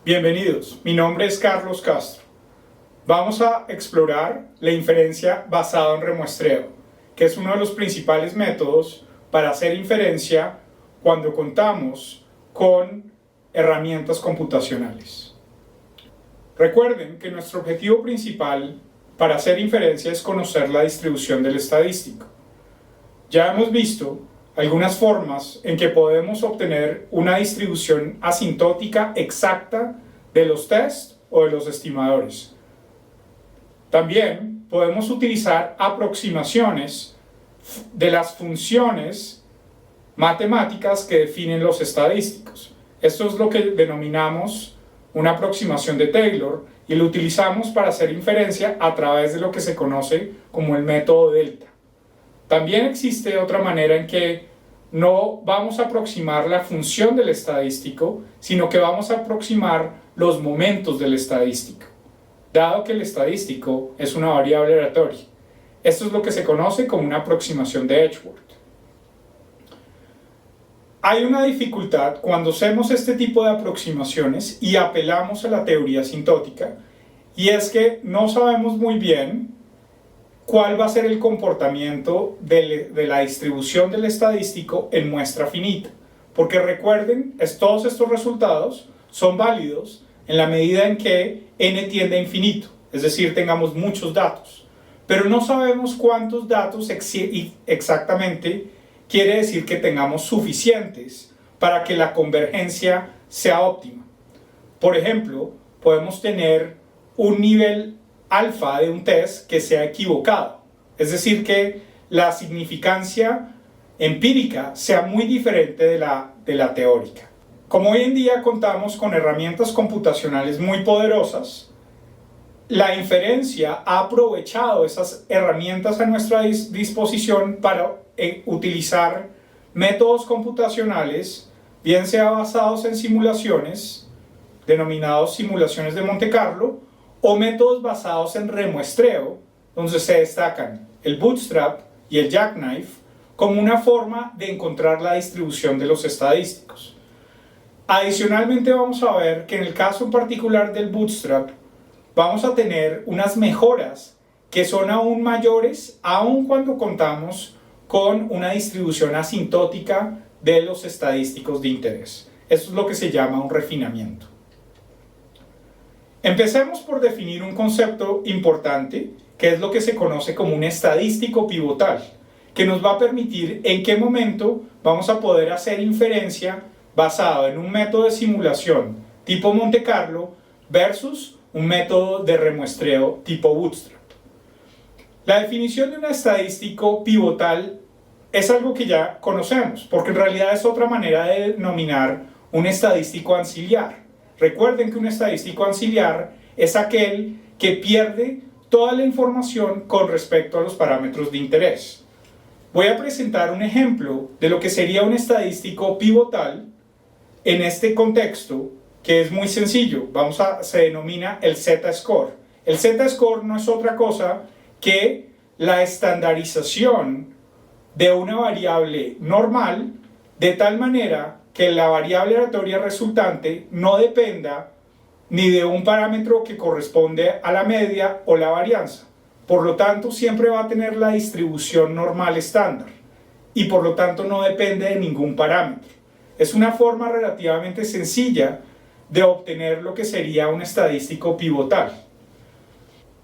Bienvenidos, mi nombre es Carlos Castro. Vamos a explorar la inferencia basada en remuestreo, que es uno de los principales métodos para hacer inferencia cuando contamos con herramientas computacionales. Recuerden que nuestro objetivo principal para hacer inferencia es conocer la distribución del estadístico. Ya hemos visto algunas formas en que podemos obtener una distribución asintótica exacta de los test o de los estimadores. También podemos utilizar aproximaciones de las funciones matemáticas que definen los estadísticos. Esto es lo que denominamos una aproximación de Taylor y lo utilizamos para hacer inferencia a través de lo que se conoce como el método delta. También existe otra manera en que no vamos a aproximar la función del estadístico, sino que vamos a aproximar los momentos del estadístico, dado que el estadístico es una variable aleatoria. Esto es lo que se conoce como una aproximación de Edgeworth. Hay una dificultad cuando hacemos este tipo de aproximaciones y apelamos a la teoría asintótica, y es que no sabemos muy bien cuál va a ser el comportamiento de la distribución del estadístico en muestra finita. Porque recuerden, todos estos resultados son válidos en la medida en que n tiende a infinito, es decir, tengamos muchos datos. Pero no sabemos cuántos datos exactamente quiere decir que tengamos suficientes para que la convergencia sea óptima. Por ejemplo, podemos tener un nivel alfa de un test que sea equivocado, es decir, que la significancia empírica sea muy diferente de la teórica. Como hoy en día contamos con herramientas computacionales muy poderosas, la inferencia ha aprovechado esas herramientas a nuestra disposición para utilizar métodos computacionales, bien sea basados en simulaciones, denominados simulaciones de Monte Carlo, o métodos basados en remuestreo, donde se destacan el bootstrap y el jackknife como una forma de encontrar la distribución de los estadísticos. Adicionalmente vamos a ver que en el caso en particular del bootstrap vamos a tener unas mejoras que son aún mayores aun cuando contamos con una distribución asintótica de los estadísticos de interés. Esto es lo que se llama un refinamiento. Empecemos por definir un concepto importante, que es lo que se conoce como un estadístico pivotal, que nos va a permitir en qué momento vamos a poder hacer inferencia basado en un método de simulación tipo Monte Carlo versus un método de remuestreo tipo Bootstrap. La definición de un estadístico pivotal es algo que ya conocemos, porque en realidad es otra manera de denominar un estadístico anciliar. Recuerden que un estadístico anciliar es aquel que pierde toda la información con respecto a los parámetros de interés. Voy a presentar un ejemplo de lo que sería un estadístico pivotal en este contexto, que es muy sencillo. Se denomina el Z-score. El Z-score no es otra cosa que la estandarización de una variable normal de tal manera que la variable aleatoria resultante no dependa ni de un parámetro que corresponde a la media o la varianza. Por lo tanto, siempre va a tener la distribución normal estándar y por lo tanto no depende de ningún parámetro. Es una forma relativamente sencilla de obtener lo que sería un estadístico pivotal.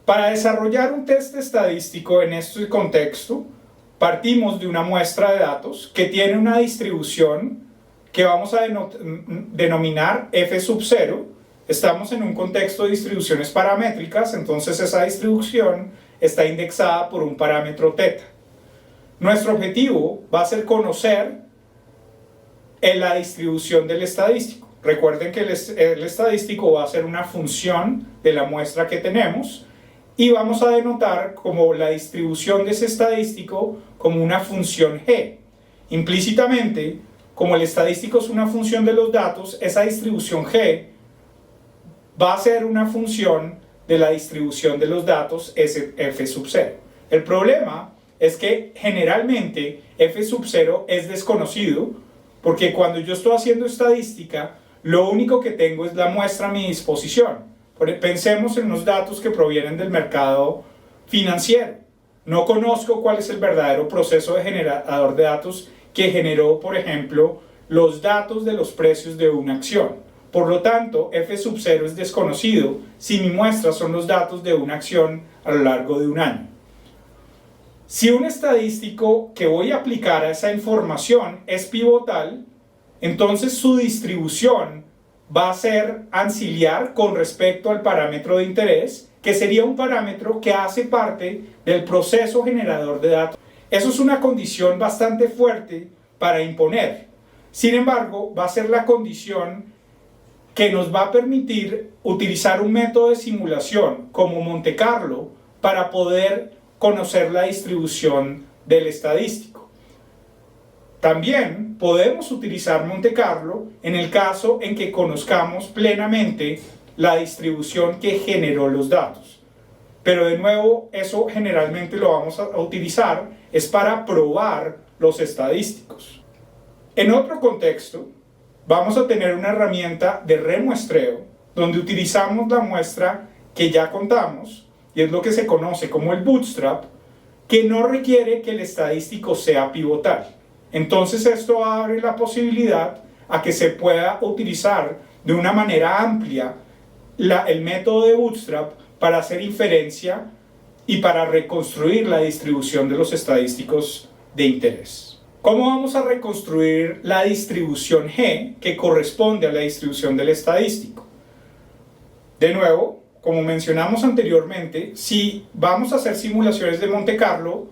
Para desarrollar un test estadístico en este contexto, partimos de una muestra de datos que tiene una distribución que vamos a denominar f sub 0. Estamos en un contexto de distribuciones paramétricas, entonces esa distribución está indexada por un parámetro θ. Nuestro objetivo va a ser conocer la distribución del estadístico. Recuerden que el estadístico va a ser una función de la muestra que tenemos y vamos a denotar como la distribución de ese estadístico como una función g. Implícitamente, como el estadístico es una función de los datos, esa distribución g va a ser una función de la distribución de los datos f sub 0. El problema es que generalmente f sub 0 es desconocido porque cuando yo estoy haciendo estadística lo único que tengo es la muestra a mi disposición. Pensemos en los datos que provienen del mercado financiero. No conozco cuál es el verdadero proceso de generador de datos que generó, por ejemplo, los datos de los precios de una acción. Por lo tanto, f sub 0 es desconocido si mi muestra son los datos de una acción a lo largo de un año. Si un estadístico que voy a aplicar a esa información es pivotal, entonces su distribución va a ser anciliar con respecto al parámetro de interés, que sería un parámetro que hace parte del proceso generador de datos. Eso es una condición bastante fuerte para imponer. Sin embargo, va a ser la condición que nos va a permitir utilizar un método de simulación como Monte Carlo para poder conocer la distribución del estadístico. También podemos utilizar Monte Carlo en el caso en que conozcamos plenamente la distribución que generó los datos. Pero de nuevo, eso generalmente lo vamos a utilizar es para probar los estadísticos. En otro contexto, vamos a tener una herramienta de remuestreo donde utilizamos la muestra que ya contamos, y es lo que se conoce como el bootstrap, que no requiere que el estadístico sea pivotal. Entonces esto abre la posibilidad a que se pueda utilizar de una manera amplia el método de bootstrap para hacer inferencia y para reconstruir la distribución de los estadísticos de interés. ¿Cómo vamos a reconstruir la distribución G que corresponde a la distribución del estadístico? De nuevo, como mencionamos anteriormente, si vamos a hacer simulaciones de Monte Carlo,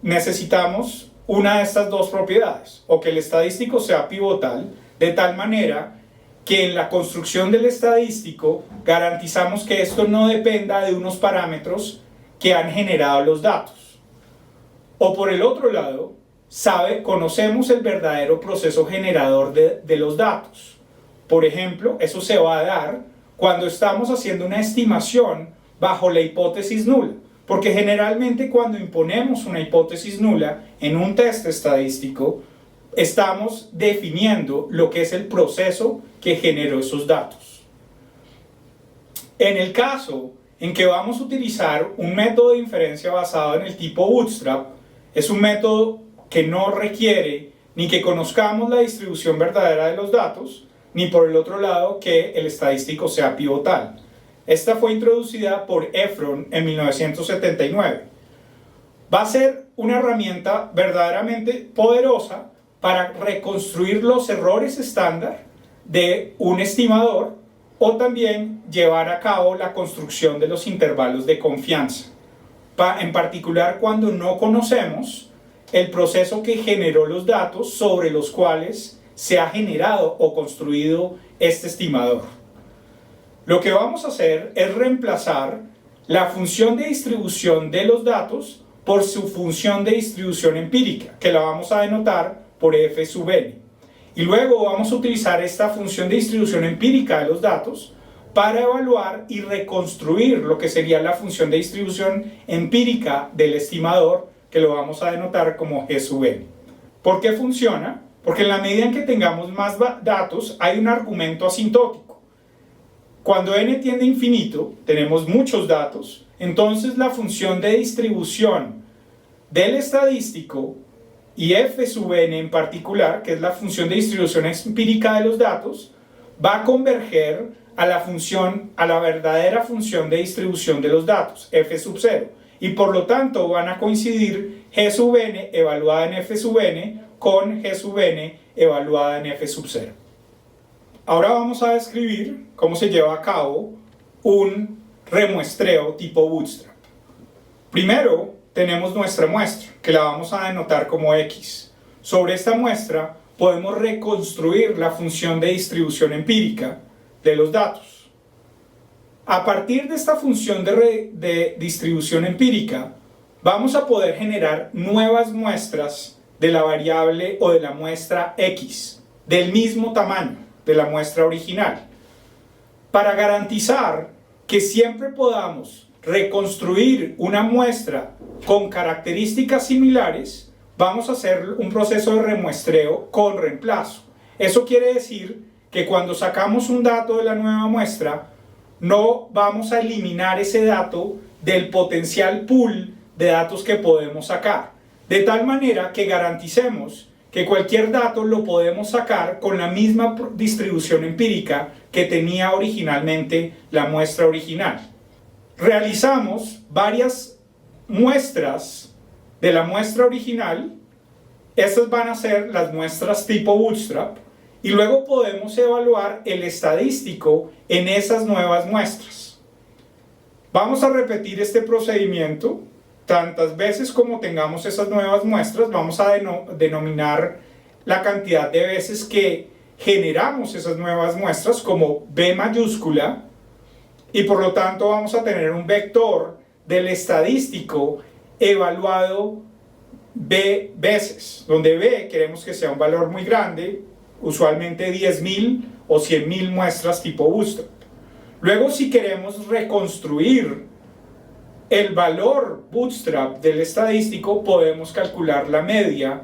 necesitamos una de estas dos propiedades, o que el estadístico sea pivotal, de tal manera que en la construcción del estadístico garantizamos que esto no dependa de unos parámetros que han generado los datos. O por el otro lado, conocemos el verdadero proceso generador de los datos. Por ejemplo, eso se va a dar cuando estamos haciendo una estimación bajo la hipótesis nula. Porque generalmente cuando imponemos una hipótesis nula en un test estadístico, estamos definiendo lo que es el proceso que generó esos datos. En el caso en que vamos a utilizar un método de inferencia basado en el tipo Bootstrap, es un método que no requiere ni que conozcamos la distribución verdadera de los datos, ni por el otro lado que el estadístico sea pivotal. Esta fue introducida por Efron en 1979. Va a ser una herramienta verdaderamente poderosa para reconstruir los errores estándar de un estimador o también llevar a cabo la construcción de los intervalos de confianza. En particular cuando no conocemos el proceso que generó los datos sobre los cuales se ha generado o construido este estimador. Lo que vamos a hacer es reemplazar la función de distribución de los datos por su función de distribución empírica, que la vamos a denotar por f sub n. Y luego vamos a utilizar esta función de distribución empírica de los datos para evaluar y reconstruir lo que sería la función de distribución empírica del estimador, que lo vamos a denotar como g sub n. ¿Por qué funciona? Porque en la medida en que tengamos más datos, hay un argumento asintótico. Cuando n tiende a infinito, tenemos muchos datos, entonces la función de distribución del estadístico y f sub n en particular, que es la función de distribución empírica de los datos, va a converger a la verdadera función de distribución de los datos, f sub 0. Y por lo tanto van a coincidir g sub n evaluada en f sub n con g sub n evaluada en f sub 0. Ahora vamos a describir cómo se lleva a cabo un remuestreo tipo Bootstrap. Primero tenemos nuestra muestra, que la vamos a denotar como X. Sobre esta muestra podemos reconstruir la función de distribución empírica de los datos. A partir de esta función de distribución empírica, vamos a poder generar nuevas muestras de la variable o de la muestra X, del mismo tamaño de la muestra original, para garantizar que siempre podamos reconstruir una muestra con características similares. Vamos a hacer un proceso de remuestreo con reemplazo. Eso quiere decir que cuando sacamos un dato de la nueva muestra, no vamos a eliminar ese dato del potencial pool de datos que podemos sacar, de tal manera que garanticemos que cualquier dato lo podemos sacar con la misma distribución empírica que tenía originalmente la muestra original. Realizamos varias muestras de la muestra original. Estas van a ser las muestras tipo Bootstrap, y luego podemos evaluar el estadístico en esas nuevas muestras. Vamos a repetir este procedimiento tantas veces como tengamos esas nuevas muestras. Vamos a denominar la cantidad de veces que generamos esas nuevas muestras como B mayúscula, y por lo tanto vamos a tener un vector del estadístico evaluado B veces, donde B queremos que sea un valor muy grande, usualmente 10.000 o 100.000 muestras tipo Bootstrap. Luego, si queremos reconstruir el valor Bootstrap del estadístico, podemos calcular la media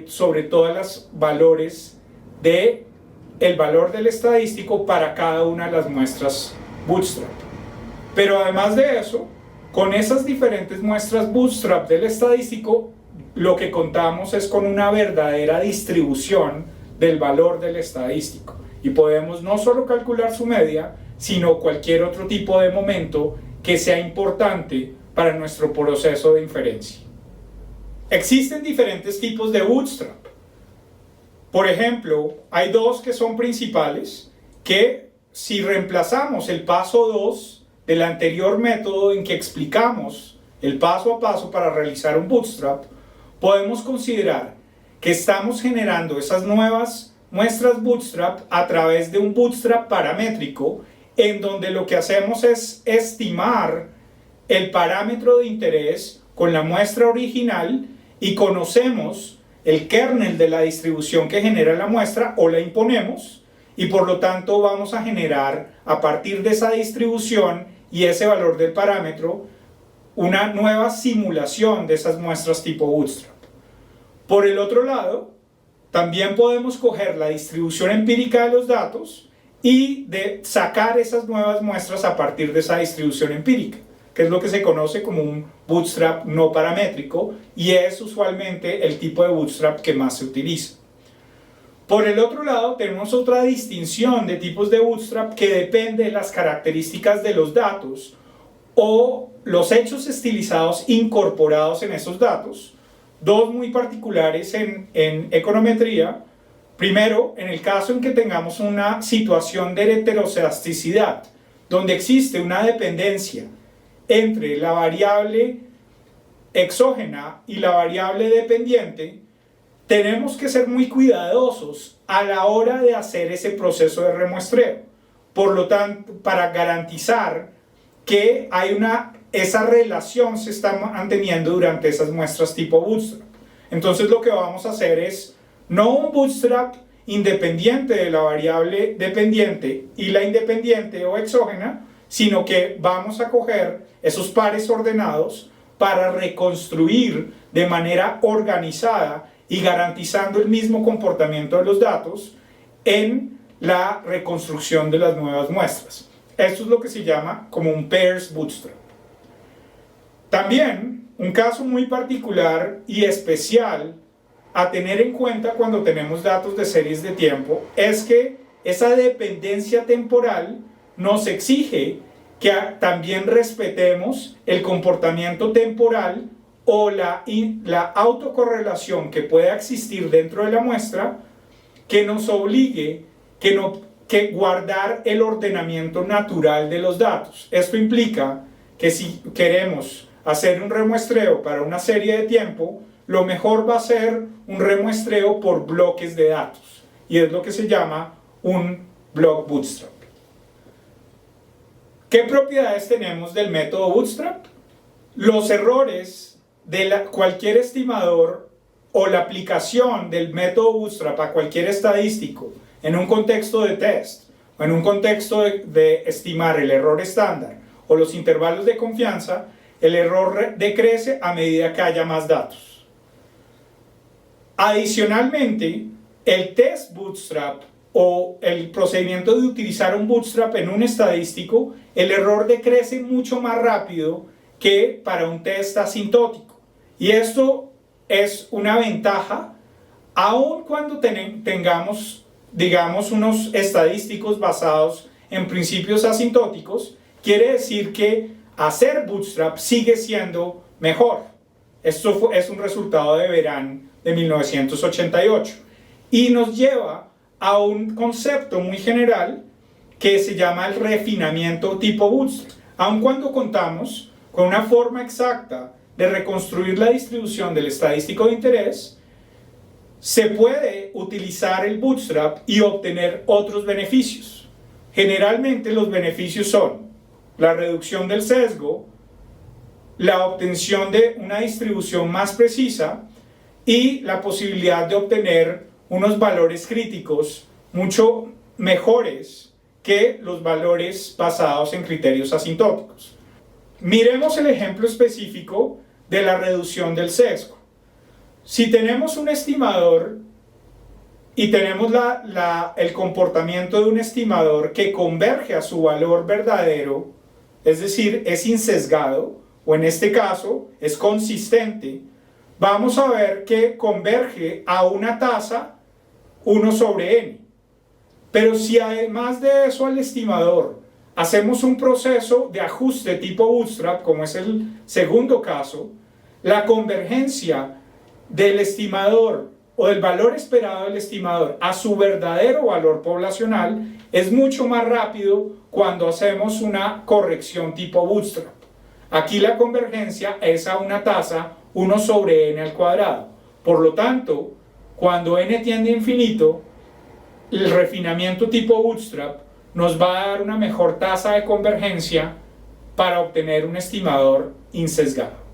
sobre todas las valores el valor del estadístico para cada una de las muestras Bootstrap. Pero además de eso, con esas diferentes muestras Bootstrap del estadístico, lo que contamos es con una verdadera distribución del valor del estadístico, y podemos no solo calcular su media, sino cualquier otro tipo de momento que sea importante para nuestro proceso de inferencia. Existen diferentes tipos de Bootstrap. Por ejemplo, hay dos que son principales, que si reemplazamos el paso 2 del anterior método en que explicamos el paso a paso para realizar un Bootstrap, podemos considerar que estamos generando esas nuevas muestras Bootstrap a través de un Bootstrap paramétrico, en donde lo que hacemos es estimar el parámetro de interés con la muestra original y conocemos el kernel de la distribución que genera la muestra, o la imponemos, y por lo tanto vamos a generar a partir de esa distribución y ese valor del parámetro una nueva simulación de esas muestras tipo Bootstrap. Por el otro lado, también podemos coger la distribución empírica de los datos y sacar esas nuevas muestras a partir de esa distribución empírica, que es lo que se conoce como un Bootstrap no paramétrico, y es usualmente el tipo de Bootstrap que más se utiliza. Por el otro lado, tenemos otra distinción de tipos de Bootstrap que depende de las características de los datos o los hechos estilizados incorporados en esos datos. Dos muy particulares en econometría. Primero, en el caso en que tengamos una situación de heterocedasticidad, donde existe una dependencia entre la variable exógena y la variable dependiente, tenemos que ser muy cuidadosos a la hora de hacer ese proceso de remuestreo. Por lo tanto, para garantizar que esa relación se está manteniendo durante esas muestras tipo Bootstrap. Entonces lo que vamos a hacer es no un Bootstrap independiente de la variable dependiente y la independiente o exógena, sino que vamos a coger esos pares ordenados para reconstruir de manera organizada y garantizando el mismo comportamiento de los datos en la reconstrucción de las nuevas muestras. Esto es lo que se llama como un pairs bootstrap. También, un caso muy particular y especial a tener en cuenta cuando tenemos datos de series de tiempo es que esa dependencia temporal nos exige que también respetemos el comportamiento temporal o la autocorrelación que pueda existir dentro de la muestra, que nos obligue que guardar el ordenamiento natural de los datos. Esto implica que si queremos hacer un remuestreo para una serie de tiempo, lo mejor va a ser un remuestreo por bloques de datos, y es lo que se llama un block bootstrap. ¿Qué propiedades tenemos del método bootstrap? Los errores de cualquier estimador o la aplicación del método bootstrap a cualquier estadístico en un contexto de test o en un contexto de estimar el error estándar o los intervalos de confianza, el error decrece a medida que haya más datos. Adicionalmente, el test bootstrap o el procedimiento de utilizar un bootstrap en un estadístico, el error decrece mucho más rápido que para un test asintótico. Y esto es una ventaja aun cuando tengamos, digamos, unos estadísticos basados en principios asintóticos. Quiere decir que hacer bootstrap sigue siendo mejor. Esto es un resultado de Beran de 1988 y nos lleva a un concepto muy general que se llama el refinamiento tipo bootstrap. Aun cuando contamos con una forma exacta de reconstruir la distribución del estadístico de interés, se puede utilizar el bootstrap y obtener otros beneficios. Generalmente los beneficios son la reducción del sesgo, la obtención de una distribución más precisa y la posibilidad de obtener unos valores críticos mucho mejores que los valores basados en criterios asintóticos. Miremos el ejemplo específico de la reducción del sesgo. Si tenemos un estimador y tenemos el comportamiento de un estimador que converge a su valor verdadero, es decir, es insesgado, o en este caso es consistente, vamos a ver que converge a una tasa 1 sobre n. Pero si además de eso al estimador hacemos un proceso de ajuste tipo bootstrap, como es el segundo caso, la convergencia del estimador o del valor esperado del estimador a su verdadero valor poblacional es mucho más rápido cuando hacemos una corrección tipo bootstrap. Aquí la convergencia es a una tasa 1 sobre n al cuadrado. Por lo tanto, cuando n tiende a infinito, el refinamiento tipo bootstrap nos va a dar una mejor tasa de convergencia para obtener un estimador insesgado.